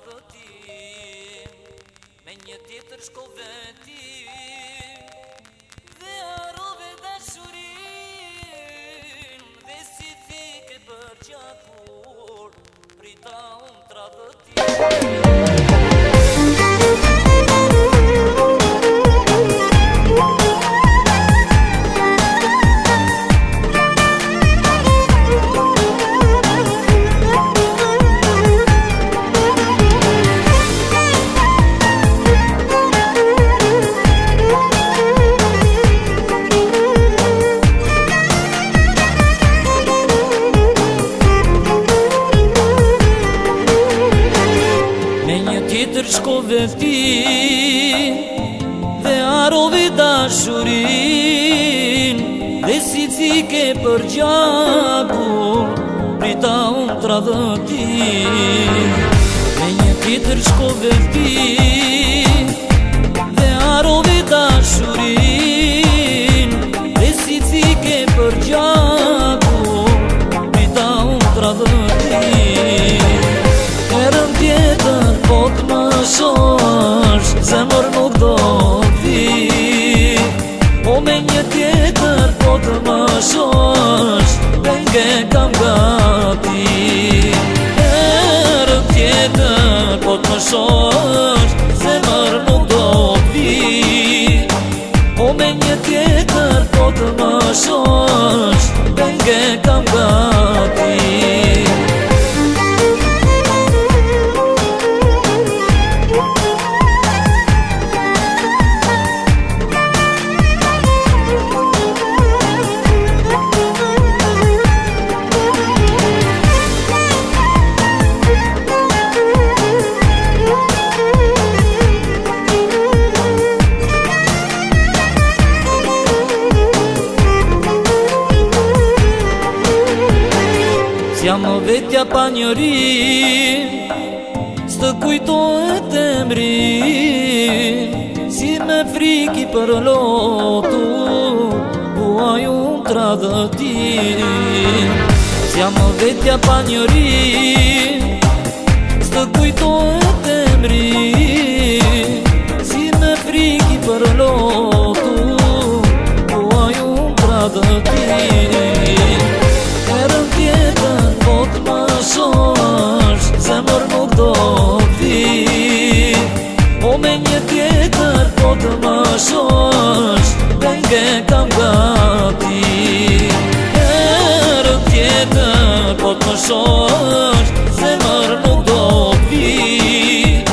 tradhëtim, me një tjetër shkove ti, dhe harrove dashurin, dhe si thike për gjakur, prita unë tradhëtim. Tjetër shkove ti, dhe harrove dashurin, dhe si thike për gjakur, prita unë tradhëtim. Me një tjetër shkove ti, dhe harrove dashurin, dhe si thike për gjakur, prita unë tradhëtim. Herën tjetër po t'më shosh, zemër nuk do t'i, po me një tjetër po t'më shosh, penge kam gati. Herën tjetër po t'më shosh, zemër nuk do t'i, po me një tjetër po t'më shosh, penge kam gati. Jam vetja pa njërin, s'të kujtohet emrin, si me friki për lotu, buaj unë tradhëtim. Jam vetja pa njërin, s'të kujtohet emrin, si me friki për lotu, buaj unë tradhëtim. Herën tjetër po t'më shosh, zemër nuk do t'i, po me një tjetër po t'më shosh, penge kam gati. Herën tjetër po t'më shosh, zemër nuk do t'i,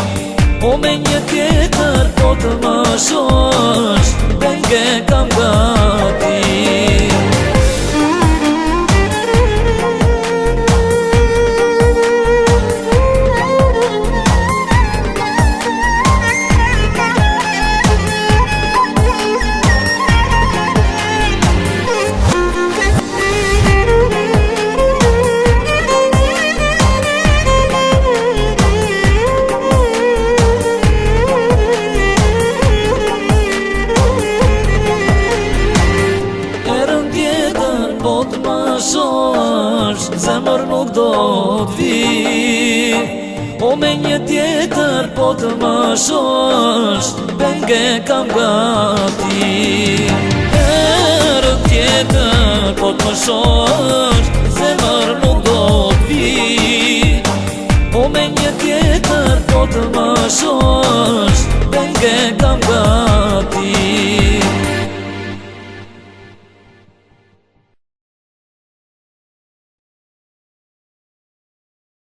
po me një tjetër po t'më shosh, penge kam gati. Po t'më shosh, zemër nuk do t'vi, po me një tjetër po t'më shosh, penge kam gati. Herën tjetër po t'më shosh, zemër nuk do t'vi, po me një tjetër po t'më shosh,